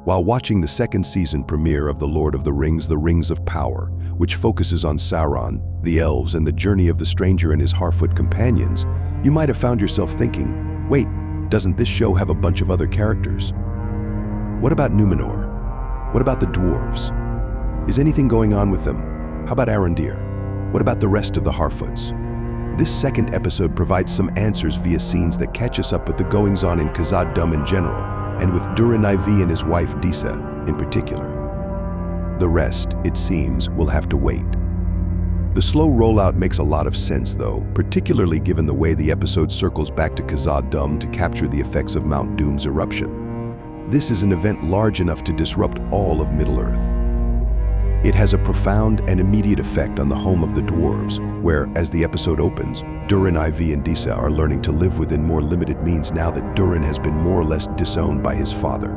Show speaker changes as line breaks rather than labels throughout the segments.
While watching the second season premiere of The Lord of the Rings: The Rings of Power, which focuses on Sauron, the elves, and the journey of the stranger and his Harfoot companions, you might have found yourself thinking, wait, doesn't this show have a bunch of other characters? What about Numenor? What about the dwarves? Is anything going on with them? How about Arondir? What about the rest of the Harfoots? This second episode provides some answers via scenes that catch us up with the goings-on in Khazad Dûm in general, and with Durin IV and his wife Disa in particular. The rest, it seems, will have to wait. The slow rollout makes a lot of sense though, particularly given the way the episode circles back to Khazad Dûm to capture the effects of Mount Doom's eruption. This is an event large enough to disrupt all of Middle-earth. It has a profound and immediate effect on the home of the dwarves, where, as the episode opens, Durin IV and Disa are learning to live within more limited means now that Durin has been more or less disowned by his father.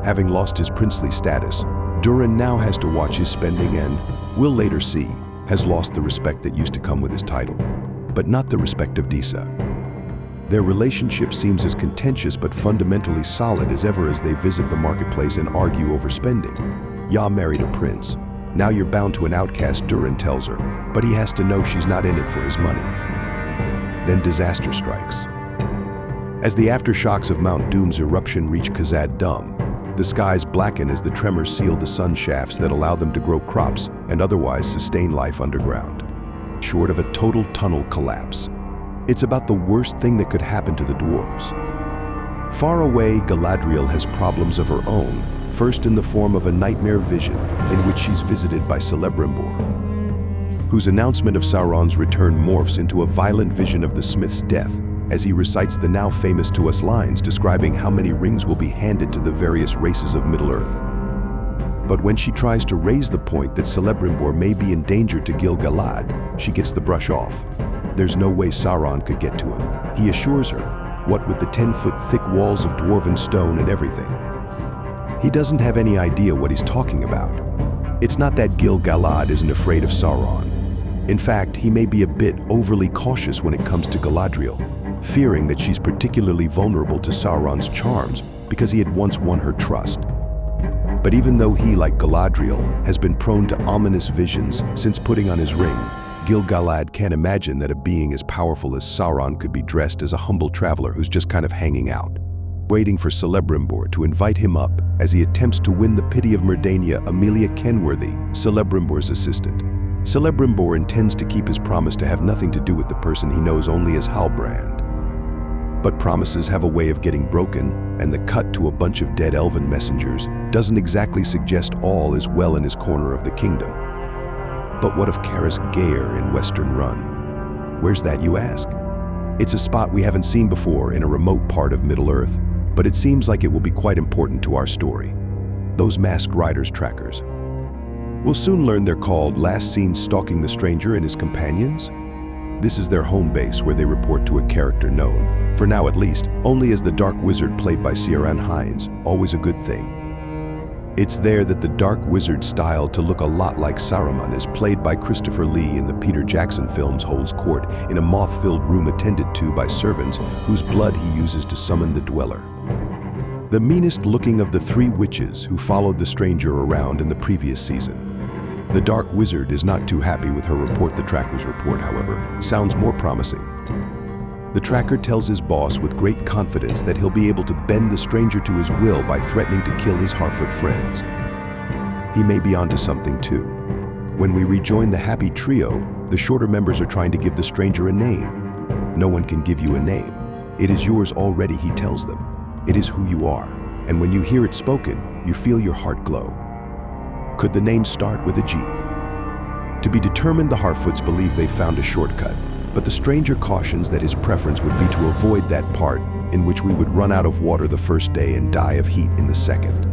Having lost his princely status, Durin now has to watch his spending and, we'll later see, has lost the respect that used to come with his title, but not the respect of Disa. Their relationship seems as contentious but fundamentally solid as ever as they visit the marketplace and argue over spending. Ya married a prince. Now you're bound to an outcast, Durin tells her, but he has to know she's not in it for his money. Then disaster strikes. As the aftershocks of Mount Doom's eruption reach Khazad Dûm, the skies blacken as the tremors seal the sun shafts that allow them to grow crops and otherwise sustain life underground. Short of a total tunnel collapse, it's about the worst thing that could happen to the dwarves. Far away, Galadriel has problems of her own, first in the form of a nightmare vision in which she's visited by Celebrimbor, whose announcement of Sauron's return morphs into a violent vision of the Smith's death as he recites the now famous to us lines describing how many rings will be handed to the various races of Middle-earth. But when she tries to raise the point that Celebrimbor may be in danger to Gil-galad, she gets the brush off. There's no way Sauron could get to him, he assures her, what with the 10-foot thick walls of dwarven stone and everything. He doesn't have any idea what he's talking about. It's not that Gil-galad isn't afraid of Sauron. In fact, he may be a bit overly cautious when it comes to Galadriel, fearing that she's particularly vulnerable to Sauron's charms because he had once won her trust. But even though he, like Galadriel, has been prone to ominous visions since putting on his ring, Gil-galad can't imagine that a being as powerful as Sauron could be dressed as a humble traveler who's just kind of hanging out, waiting for Celebrimbor to invite him up as he attempts to win the pity of Merdania Amelia Kenworthy, Celebrimbor's assistant. Celebrimbor intends to keep his promise to have nothing to do with the person he knows only as Halbrand. But promises have a way of getting broken, and the cut to a bunch of dead elven messengers doesn't exactly suggest all is well in his corner of the kingdom. But what of Caris Gaer in Western Run? Where's that, you ask? It's a spot we haven't seen before in a remote part of Middle-earth, but it seems like it will be quite important to our story. Those Masked Riders trackers. We'll soon learn they're called Last Seen Stalking the Stranger and His Companions. This is their home base where they report to a character known, for now at least, only as the Dark Wizard played by Ciarán Hinds, always a good thing. It's there that the Dark Wizard style to look a lot like Saruman is played by Christopher Lee in the Peter Jackson films holds court in a moth-filled room attended to by servants whose blood he uses to summon the Dweller. The meanest looking of the three witches who followed the stranger around in the previous season. The Dark Wizard is not too happy with her report. The Tracker's report, however, sounds more promising. The Tracker tells his boss with great confidence that he'll be able to bend the stranger to his will by threatening to kill his Harfoot friends. He may be onto something too. When we rejoin the happy trio, the shorter members are trying to give the stranger a name. No one can give you a name. It is yours already, he tells them. It is who you are, and when you hear it spoken, you feel your heart glow. Could the name start with a G? To be determined, the Harfoots believe they've found a shortcut, but the stranger cautions that his preference would be to avoid that part in which we would run out of water the first day and die of heat in the second.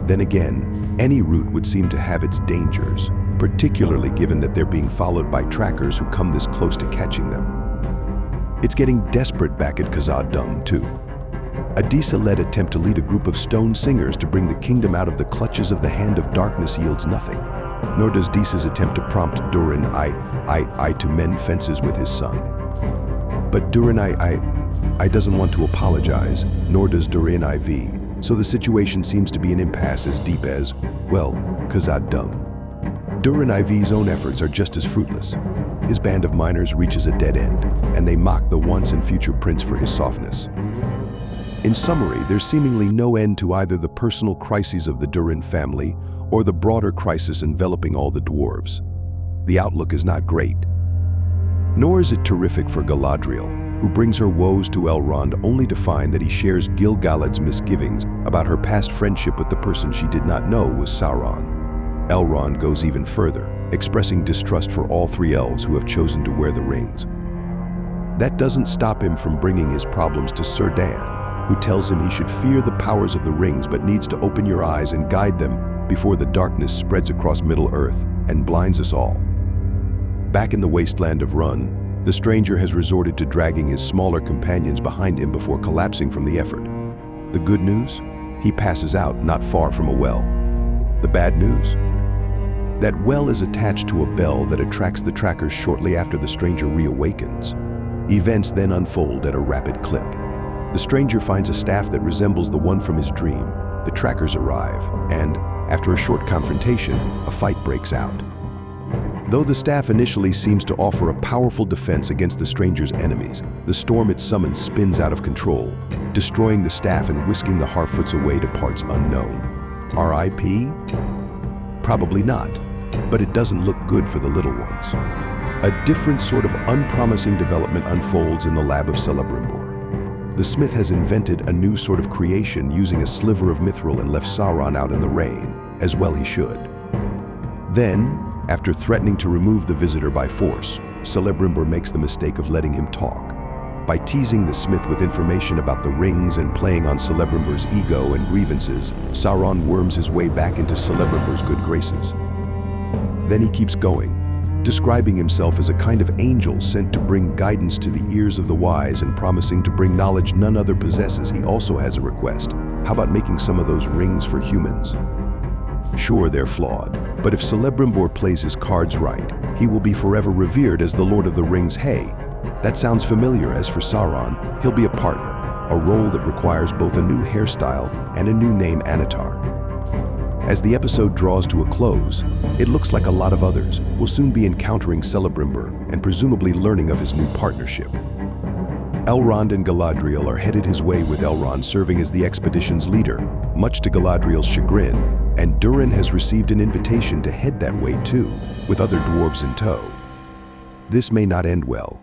Then again, any route would seem to have its dangers, particularly given that they're being followed by trackers who come this close to catching them. It's getting desperate back at Khazad Dûm, too. A Disa-led attempt to lead a group of stone singers to bring the kingdom out of the clutches of the Hand of Darkness yields nothing, nor does Disa's attempt to prompt Durin I to mend fences with his son. But Durin I doesn't want to apologize, nor does Durin IV. So the situation seems to be an impasse as deep as, well, Khazad-dûm. Durin IV's own efforts are just as fruitless. His band of miners reaches a dead end, and they mock the once and future prince for his softness. In summary, there's seemingly no end to either the personal crises of the Durin family or the broader crisis enveloping all the dwarves. The outlook is not great. Nor is it terrific for Galadriel, who brings her woes to Elrond only to find that he shares Gil-galad's misgivings about her past friendship with the person she did not know was Sauron. Elrond goes even further, expressing distrust for all three elves who have chosen to wear the rings. That doesn't stop him from bringing his problems to Círdan, who tells him he should fear the powers of the rings but needs to open your eyes and guide them before the darkness spreads across Middle-earth and blinds us all. Back in the wasteland of Rhûn, the stranger has resorted to dragging his smaller companions behind him before collapsing from the effort. The good news? He passes out not far from a well. The bad news? That well is attached to a bell that attracts the trackers shortly after the stranger reawakens. Events then unfold at a rapid clip. The stranger finds a staff that resembles the one from his dream. The trackers arrive, and, after a short confrontation, a fight breaks out. Though the staff initially seems to offer a powerful defense against the stranger's enemies, the storm it summons spins out of control, destroying the staff and whisking the Harfoots away to parts unknown. R.I.P.? Probably not, but it doesn't look good for the little ones. A different sort of unpromising development unfolds in the lab of Celebrimbor. The smith has invented a new sort of creation using a sliver of mithril and left Sauron out in the rain, as well he should. Then, after threatening to remove the visitor by force, Celebrimbor makes the mistake of letting him talk. By teasing the smith with information about the rings and playing on Celebrimbor's ego and grievances, Sauron worms his way back into Celebrimbor's good graces. Then he keeps going, describing himself as a kind of angel sent to bring guidance to the ears of the wise and promising to bring knowledge none other possesses. He also has a request. How about making some of those rings for humans? Sure, they're flawed, but if Celebrimbor plays his cards right, he will be forever revered as the Lord of the Rings. Hey, that sounds familiar. As for Sauron, he'll be a partner, a role that requires both a new hairstyle and a new name, Anatar. As the episode draws to a close, it looks like a lot of others will soon be encountering Celebrimbor and presumably learning of his new partnership. Elrond and Galadriel are headed his way, with Elrond serving as the expedition's leader, much to Galadriel's chagrin, and Durin has received an invitation to head that way too, with other dwarves in tow. This may not end well.